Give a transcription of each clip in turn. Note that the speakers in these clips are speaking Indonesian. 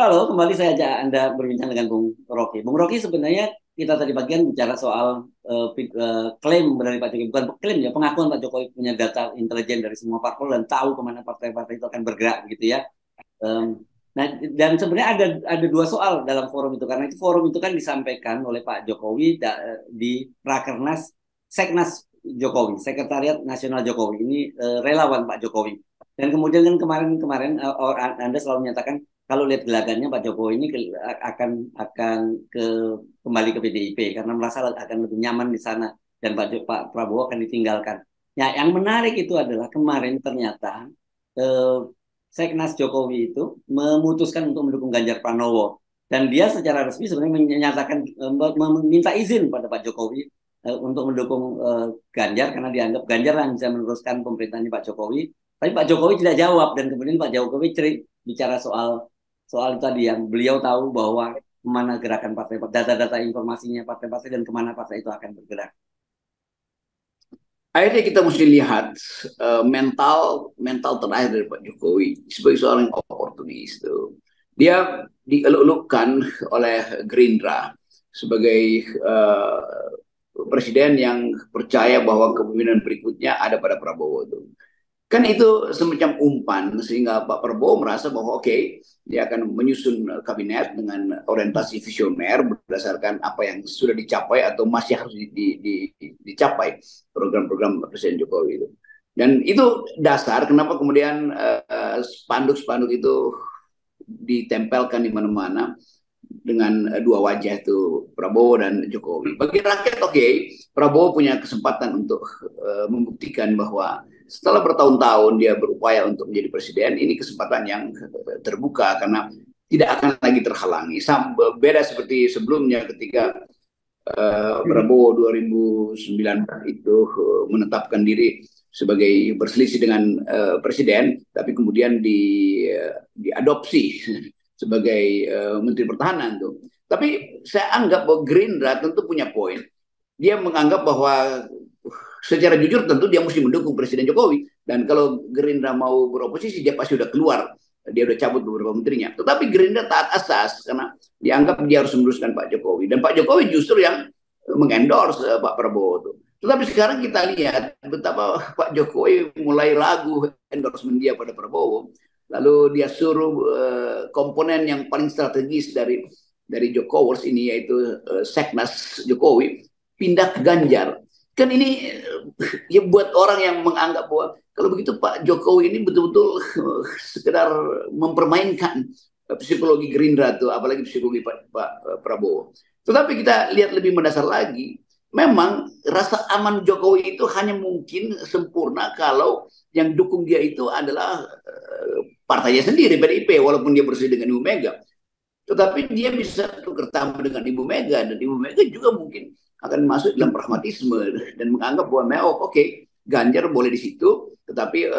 Halo, kembali saya ajak Anda berbincang dengan Bung Rocky. Bung Rocky, sebenarnya kita tadi bagian bicara soal klaim dari Pak Jokowi, bukan klaim ya, pengakuan Pak Jokowi punya data intelijen dari semua parpol dan tahu kemana partai-partai itu akan bergerak gitu ya. Em, nah, dan sebenarnya ada dua soal dalam forum itu, karena itu forum itu kan disampaikan oleh Pak Jokowi di Rakernas Seknas Jokowi, Sekretariat Nasional Jokowi, ini relawan Pak Jokowi. Dan kemudian kan kemarin-kemarin Anda selalu menyatakan kalau lihat gelagatnya Pak Jokowi ini akan ke kembali ke PDIP karena merasa akan lebih nyaman di sana dan Pak Prabowo akan ditinggalkan. Ya, yang menarik itu adalah kemarin ternyata eh, Seknas Jokowi itu memutuskan untuk mendukung Ganjar Pranowo dan dia secara resmi sebenarnya menyatakan meminta izin pada Pak Jokowi untuk mendukung Ganjar karena dianggap Ganjar yang bisa meneruskan pemerintahannya Pak Jokowi. Tapi Pak Jokowi tidak jawab dan kemudian Pak Jokowi bicara soal soal tadi yang beliau tahu bahwa kemana gerakan partai, data-data informasinya partai-partai dan kemana partai itu akan bergerak. Akhirnya kita mesti lihat mental mental terakhir dari Pak Jokowi sebagai seorang oportunis itu. Dia dieluk-elukkan oleh Gerindra sebagai presiden yang percaya bahwa kepemimpinan berikutnya ada pada Prabowo itu. Kan itu semacam umpan sehingga Pak Prabowo merasa bahwa oke, dia akan menyusun kabinet dengan orientasi visioner berdasarkan apa yang sudah dicapai atau masih harus dicapai program-program Presiden Jokowi itu. Dan itu dasar kenapa kemudian spanduk-spanduk itu ditempelkan di mana-mana dengan dua wajah itu Prabowo dan Jokowi. Bagi rakyat Prabowo punya kesempatan untuk membuktikan bahwa setelah bertahun-tahun dia berupaya untuk menjadi presiden, ini kesempatan yang terbuka karena tidak akan lagi terhalangi. Beda seperti sebelumnya ketika Prabowo 2019 itu menetapkan diri sebagai berselisih dengan presiden, tapi kemudian diadopsi sebagai Menteri Pertahanan tuh. Tapi saya anggap bahwa Gerindra tentu punya poin. Dia menganggap bahwa secara jujur tentu dia mesti mendukung Presiden Jokowi. Dan kalau Gerindra mau beroposisi, dia pasti sudah keluar. Dia sudah cabut beberapa menterinya. Tetapi Gerindra taat asas karena dianggap dia harus meneruskan Pak Jokowi. Dan Pak Jokowi justru yang mengendorse Pak Prabowo tuh. Tetapi sekarang kita lihat betapa Pak Jokowi mulai ragu endorsement dia pada Prabowo. Lalu dia suruh komponen yang paling strategis dari Jokowers ini yaitu Seknas Jokowi pindah ke Ganjar. Kan ini ya buat orang yang menganggap bahwa kalau begitu Pak Jokowi ini betul-betul sekedar mempermainkan psikologi Gerindra tuh, apalagi psikologi Pak Prabowo. Tetapi kita lihat lebih mendasar lagi, memang rasa aman Jokowi itu hanya mungkin sempurna kalau yang dukung dia itu adalah partainya sendiri, PDIP, walaupun dia bersih dengan Ibu Mega. Tetapi dia bisa tukar tambah dengan Ibu Mega, dan Ibu Mega juga mungkin akan masuk dalam pragmatisme dan menganggap bahwa Ganjar boleh di situ, tetapi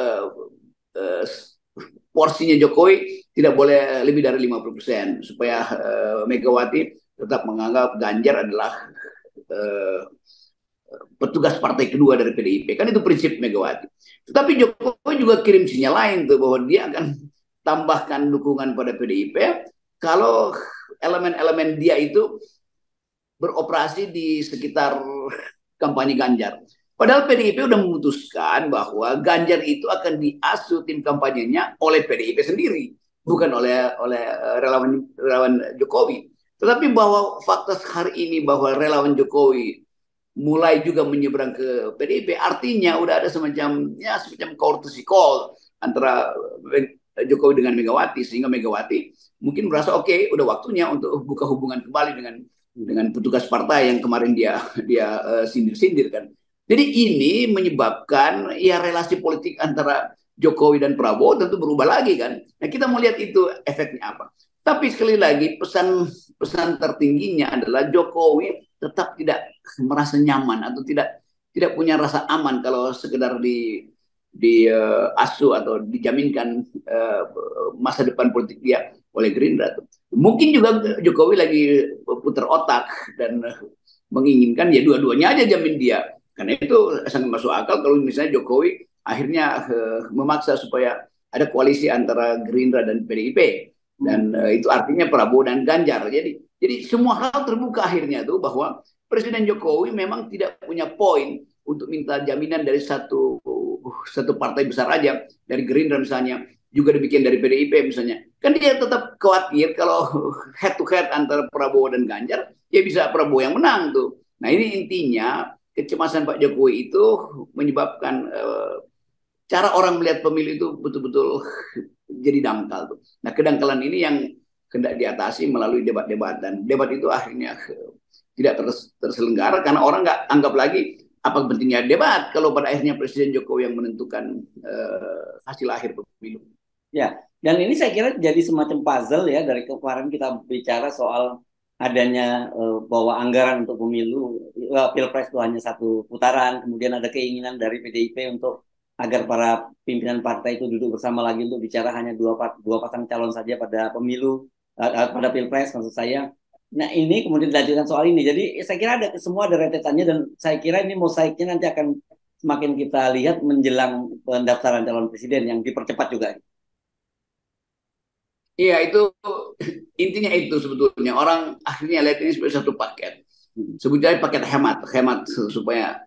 porsinya Jokowi tidak boleh lebih dari 50% supaya Megawati tetap menganggap Ganjar adalah petugas partai kedua dari PDIP. Kan itu prinsip Megawati. Tetapi Jokowi juga kirim sinyal lain tuh bahwa dia akan tambahkan dukungan pada PDIP kalau elemen-elemen dia itu beroperasi di sekitar kampanye Ganjar. Padahal PDIP sudah memutuskan bahwa Ganjar itu akan diasuh tim kampanyenya oleh PDIP sendiri, bukan oleh relawan Jokowi. Tetapi bahwa fakta hari ini bahwa relawan Jokowi mulai juga menyeberang ke PDIP, artinya udah ada semacam courtesy call antara Jokowi dengan Megawati, sehingga Megawati mungkin merasa udah waktunya untuk buka hubungan kembali dengan petugas partai yang kemarin dia sindir-sindir kan. Jadi ini menyebabkan ya relasi politik antara Jokowi dan Prabowo tentu berubah lagi kan. Nah kita mau lihat itu efeknya apa. Tapi sekali lagi pesan tertingginya adalah Jokowi tetap tidak merasa nyaman atau tidak punya rasa aman kalau sekedar di asuh atau dijaminkan masa depan politik dia oleh Gerindra. Mungkin juga Jokowi lagi putar otak dan menginginkan ya dua-duanya aja jamin dia. Karena itu sangat masuk akal kalau misalnya Jokowi akhirnya memaksa supaya ada koalisi antara Gerindra dan PDIP Dan itu artinya Prabowo dan Ganjar. Jadi semua hal terbuka akhirnya tuh bahwa Presiden Jokowi memang tidak punya poin untuk minta jaminan dari satu partai besar aja, dari Gerindra misalnya, juga demikian dari PDIP misalnya. Kan dia tetap khawatir kalau head to head antara Prabowo dan Ganjar, ya bisa Prabowo yang menang tuh. Nah ini intinya kecemasan Pak Jokowi itu menyebabkan cara orang melihat pemilu itu betul-betul jadi dangkal tuh. Nah kedangkalan ini yang hendak diatasi melalui debat-debat, dan debat itu akhirnya tidak terselenggara karena orang nggak anggap lagi apa pentingnya debat kalau pada akhirnya Presiden Jokowi yang menentukan hasil akhir pemilu. Ya, dan ini saya kira jadi semacam puzzle ya dari kemarin kita bicara soal adanya bahwa anggaran untuk pemilu pilpres itu hanya satu putaran, kemudian ada keinginan dari PDIP untuk agar para pimpinan partai itu duduk bersama lagi untuk bicara hanya dua pasang calon saja pada pemilu, pada pilpres maksud saya. Nah ini kemudian dilanjutkan soal ini. Jadi saya kira semua ada rentetannya, dan saya kira ini mosaiknya nanti akan semakin kita lihat menjelang pendaftaran calon presiden yang dipercepat juga. Iya itu intinya itu sebetulnya orang akhirnya lihat ini sebagai satu paket. Sebetulnya paket hemat supaya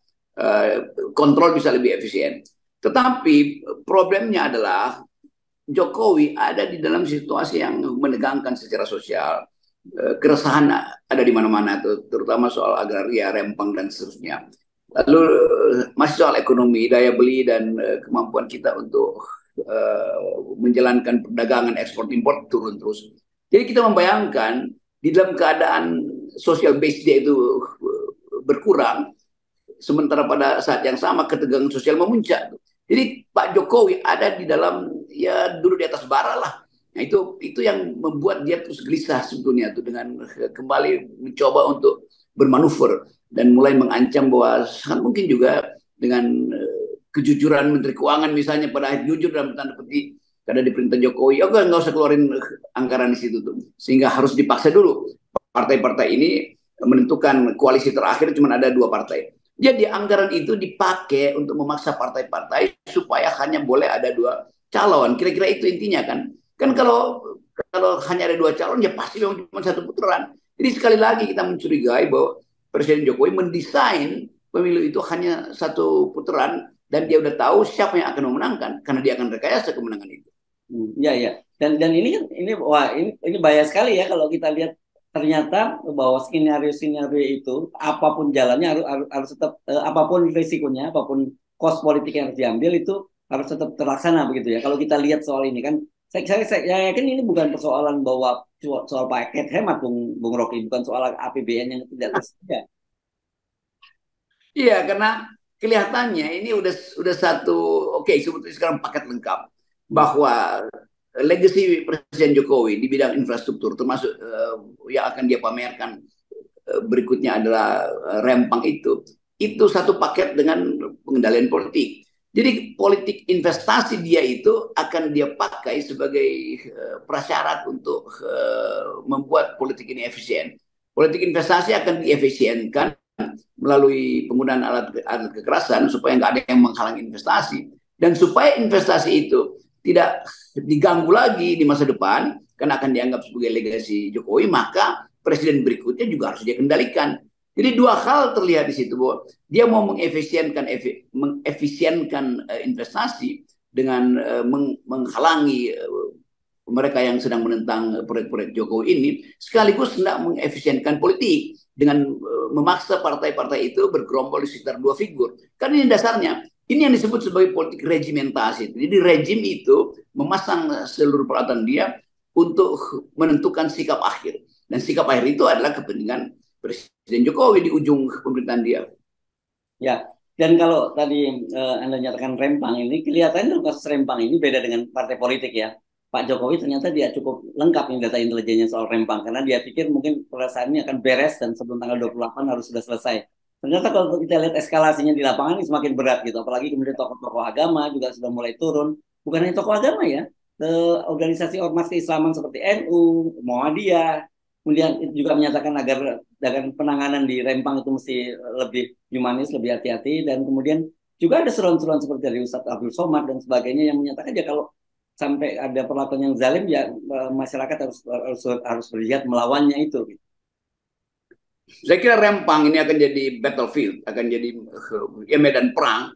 kontrol bisa lebih efisien. Tetapi problemnya adalah Jokowi ada di dalam situasi yang menegangkan secara sosial. Keresahan ada di mana-mana, terutama soal agraria, rempang dan seterusnya. Lalu masih soal ekonomi, daya beli dan kemampuan kita untuk menjalankan perdagangan ekspor impor turun terus. Jadi kita membayangkan di dalam keadaan social base dia itu berkurang, sementara pada saat yang sama ketegangan sosial memuncak. Jadi Pak Jokowi ada di dalam ya duduk di atas bara lah. Nah itu yang membuat dia terus gelisah sebetulnya tuh dengan kembali mencoba untuk bermanuver dan mulai mengancam bahwa sangat mungkin juga dengan kejujuran Menteri Keuangan misalnya pada akhir jujur dalam tanda petik karena di perintah Jokowi, ya nggak usah keluarin anggaran di situ tuh, sehingga harus dipaksa dulu partai-partai ini menentukan koalisi terakhir cuma ada dua partai. Jadi anggaran itu dipakai untuk memaksa partai-partai supaya hanya boleh ada dua calon. Kira-kira itu intinya kan. Kan kalau hanya ada dua calon ya pasti memang cuma satu putaran. Jadi sekali lagi kita mencurigai bahwa Presiden Jokowi mendesain pemilu itu hanya satu putaran dan dia udah tahu siapa yang akan memenangkan karena dia akan rekayasa kemenangan itu. Ya ya. Dan ini kan ini bahaya sekali ya kalau kita lihat ternyata bahwa skenario itu apapun jalannya harus tetap apapun risikonya, apapun cost politik yang harus diambil itu harus tetap terlaksana begitu ya. Kalau kita lihat soal ini kan saya yakin ini bukan persoalan bahwa soal paket hemat Bung Rocky, bukan soal APBN yang tidak tersedia. Iya, karena kelihatannya ini udah satu sebetulnya sekarang paket lengkap bahwa legacy Presiden Jokowi di bidang infrastruktur termasuk yang akan dia pamerkan berikutnya adalah rempang itu satu paket dengan pengendalian politik. Jadi politik investasi dia itu akan dia pakai sebagai prasyarat untuk membuat politik ini efisien. Politik investasi akan diefisienkan melalui penggunaan alat kekerasan supaya nggak ada yang menghalangi investasi. Dan supaya investasi itu tidak diganggu lagi di masa depan, karena akan dianggap sebagai legasi Jokowi, maka presiden berikutnya juga harus dia kendalikan. Jadi dua hal terlihat di situ, bahwa dia mau mengefisienkan investasi dengan menghalangi mereka yang sedang menentang proyek-proyek Jokowi ini, sekaligus hendak mengefisienkan politik dengan memaksa partai-partai itu bergerombol di sekitar dua figur. Karena ini dasarnya, ini yang disebut sebagai politik regimentasi. Jadi rejim itu memasang seluruh peralatan dia untuk menentukan sikap akhir. Dan sikap akhir itu adalah kepentingan Presiden Jokowi di ujung pemerintahan dia. Ya, dan kalau tadi Anda nyatakan rempang ini, kelihatannya kasus rempang ini beda dengan partai politik ya. Pak Jokowi ternyata dia cukup lengkap nih data intelijennya soal rempang, karena dia pikir mungkin perasaan ini akan beres dan sebelum tanggal 28 harus sudah selesai. Ternyata kalau kita lihat eskalasinya di lapangan ini semakin berat gitu, apalagi kemudian tokoh-tokoh agama juga sudah mulai turun. Bukan hanya tokoh agama ya, organisasi ormas keislaman seperti NU, Muhammadiyah, kemudian juga menyatakan agar penanganan di rempang itu mesti lebih humanis, lebih hati-hati, dan kemudian juga ada seruan-seruan seperti dari Ustadz Abdul Somad dan sebagainya yang menyatakan ya kalau sampai ada perlakuan yang zalim ya, masyarakat harus berjihad melawannya itu. Saya kira Rempang ini akan jadi battlefield, akan jadi ya medan perang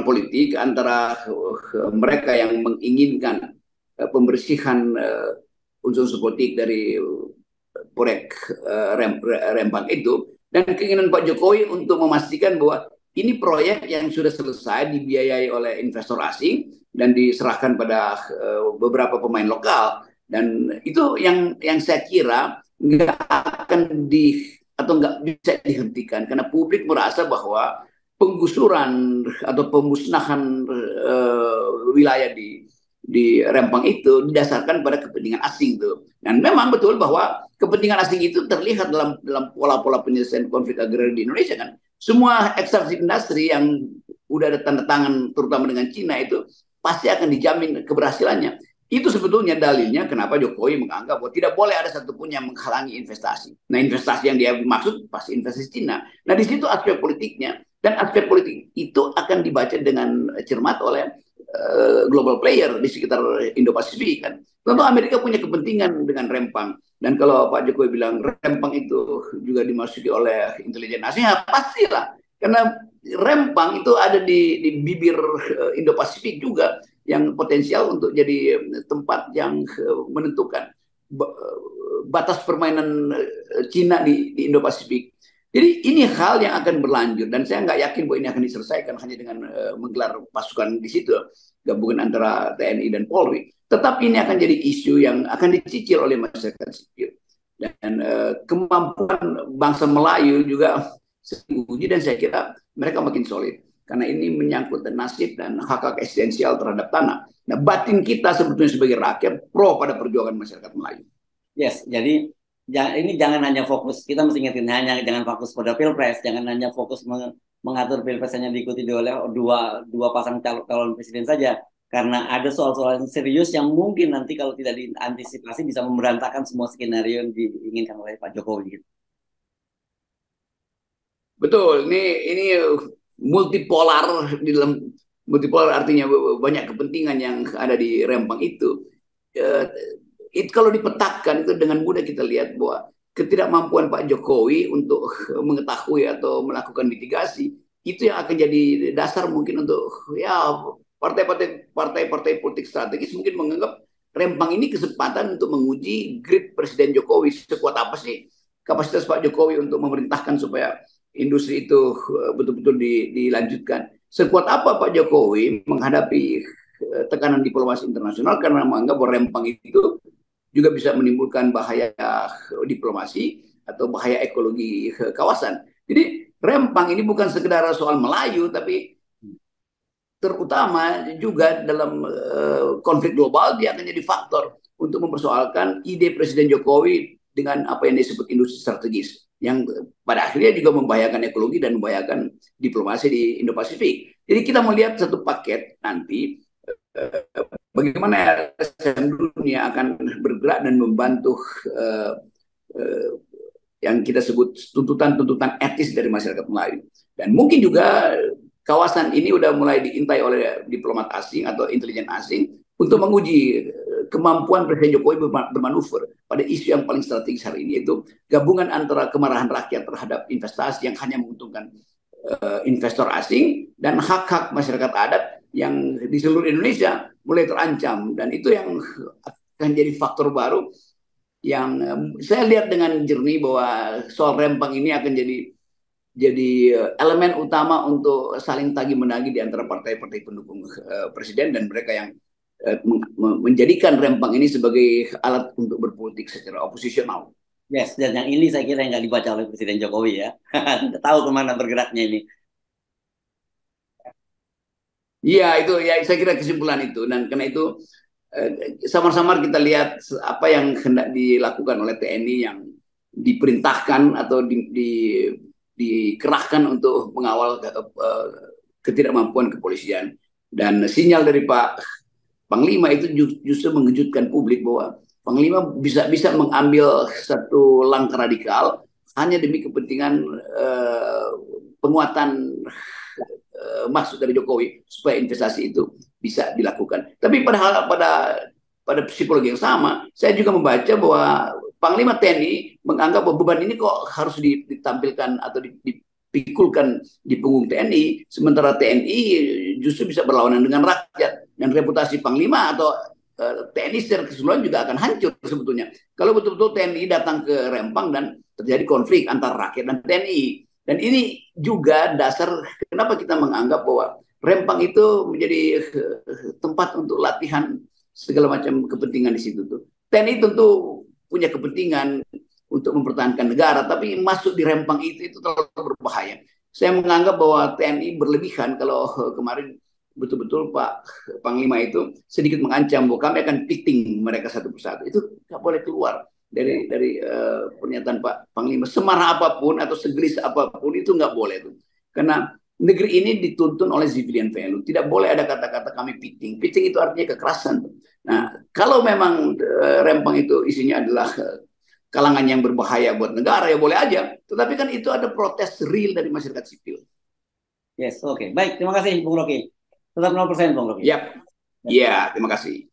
politik antara mereka yang menginginkan pembersihan unsur politik dari proyek Rempang itu, dan keinginan Pak Jokowi untuk memastikan bahwa ini proyek yang sudah selesai dibiayai oleh investor asing dan diserahkan pada beberapa pemain lokal, dan itu yang saya kira nggak akan atau nggak bisa dihentikan karena publik merasa bahwa penggusuran atau pemusnahan wilayah di Rempang itu didasarkan pada kepentingan asing tuh. Dan memang betul bahwa kepentingan asing itu terlihat dalam pola-pola penyelesaian konflik agraria di Indonesia kan. Semua ekstraksi industri yang udah ada tanda tangan terutama dengan Cina itu pasti akan dijamin keberhasilannya. Itu sebetulnya dalilnya kenapa Jokowi menganggap bahwa tidak boleh ada satupun yang menghalangi investasi. Nah, investasi yang dia maksud pasti investasi Cina. Nah, di situ aspek politiknya, dan aspek politik itu akan dibaca dengan cermat oleh global player di sekitar Indo-Pasifik kan. Tentu Amerika punya kepentingan dengan Rempang. Dan kalau Pak Jokowi bilang Rempang itu juga dimasuki oleh intelijen asing, ya pastilah. Karena Rempang itu ada di bibir Indo-Pasifik juga, yang potensial untuk jadi tempat yang menentukan batas permainan Cina di Indo-Pasifik. Jadi ini hal yang akan berlanjut dan saya nggak yakin bahwa ini akan diselesaikan hanya dengan menggelar pasukan di situ, gabungan antara TNI dan Polri. Tetap ini akan jadi isu yang akan dicicil oleh masyarakat sipil. Dan kemampuan bangsa Melayu juga diuji dan saya kira mereka makin solid. Karena ini menyangkut nasib dan hak-hak esensial terhadap tanah. Nah, batin kita sebetulnya sebagai rakyat pro pada perjuangan masyarakat Melayu. Yes, jadi ini jangan hanya fokus, kita mesti ingetin, jangan fokus pada pilpres, jangan hanya fokus mengatur pilpres hanya diikuti oleh dua pasang calon presiden saja, karena ada soal-soal yang serius yang mungkin nanti kalau tidak diantisipasi bisa memberantakan semua skenario yang diinginkan oleh Pak Jokowi. Betul, ini multipolar. Di dalam multipolar artinya banyak kepentingan yang ada di Rempang itu. Kalau dipetakan itu dengan mudah kita lihat bahwa ketidakmampuan Pak Jokowi untuk mengetahui atau melakukan mitigasi itu yang akan jadi dasar mungkin untuk ya partai-partai politik strategis mungkin menganggap Rempang ini kesempatan untuk menguji grit Presiden Jokowi, sekuat apa sih kapasitas Pak Jokowi untuk memerintahkan supaya industri itu betul-betul dilanjutkan. Sekuat apa Pak Jokowi menghadapi tekanan diplomasi internasional karena menganggap bahwa Rempang itu juga bisa menimbulkan bahaya diplomasi atau bahaya ekologi kawasan. Jadi Rempang ini bukan sekedar soal Melayu, tapi terutama juga dalam konflik global dia akan jadi faktor untuk mempersoalkan ide Presiden Jokowi dengan apa yang disebut industri strategis, yang pada akhirnya juga membahayakan ekologi dan membahayakan diplomasi di Indo-Pasifik. Jadi kita melihat satu paket nanti bagaimana dunia akan bergerak dan membantu yang kita sebut tuntutan-tuntutan etis dari masyarakat Melayu. Dan mungkin juga kawasan ini udah mulai diintai oleh diplomat asing atau intelijen asing untuk menguji kemampuan Presiden Jokowi bermanuver pada isu yang paling strategis hari ini, yaitu gabungan antara kemarahan rakyat terhadap investasi yang hanya menguntungkan investor asing dan hak-hak masyarakat adat yang di seluruh Indonesia mulai terancam. Dan itu yang akan jadi faktor baru yang saya lihat dengan jernih bahwa soal Rempang ini akan jadi elemen utama untuk saling tagih-menagih di antara partai-partai pendukung presiden dan mereka yang menjadikan Rempang ini sebagai alat untuk berpolitik secara oposisional. Yes, dan yang ini saya kira yang nggak dibaca oleh Presiden Jokowi ya. Tidak tahu kemana bergeraknya ini. Iya, itu ya saya kira kesimpulan itu. Dan karena itu samar-samar kita lihat apa yang hendak dilakukan oleh TNI yang diperintahkan atau dikerahkan untuk mengawal ketidakmampuan kepolisian. Dan sinyal dari Pak Panglima itu justru mengejutkan publik bahwa Panglima bisa mengambil satu langkah radikal hanya demi kepentingan penguatan maksud dari Jokowi supaya investasi itu bisa dilakukan. Tapi pada psikologi yang sama, saya juga membaca bahwa Panglima TNI menganggap bahwa beban ini kok harus ditampilkan atau dipikulkan di punggung TNI, sementara TNI justru bisa berlawanan dengan rakyat, dan reputasi Panglima atau TNI secara keseluruhan juga akan hancur sebetulnya. Kalau betul-betul TNI datang ke Rempang dan terjadi konflik antara rakyat dan TNI. Dan ini juga dasar kenapa kita menganggap bahwa Rempang itu menjadi tempat untuk latihan segala macam kepentingan di situ tuh. TNI tentu punya kepentingan untuk mempertahankan negara, tapi masuk di Rempang itu terlalu berbahaya. Saya menganggap bahwa TNI berlebihan kalau kemarin betul-betul Pak Panglima itu sedikit mengancam bahwa kami akan piting mereka satu persatu. Itu nggak boleh keluar dari pernyataan Pak Panglima. Semarah apapun atau segelis apapun itu nggak boleh tuh. Karena negeri ini dituntun oleh civilian value. Tidak boleh ada kata-kata kami piting. Piting itu artinya kekerasan. Nah, kalau memang Rempang itu isinya adalah kalangan yang berbahaya buat negara, ya boleh aja. Tetapi kan itu ada protes real dari masyarakat sipil. Yes, oke. Baik, terima kasih Bung Rocky. Tetap 0% Bung Rocky. Yap. Ya, terima kasih.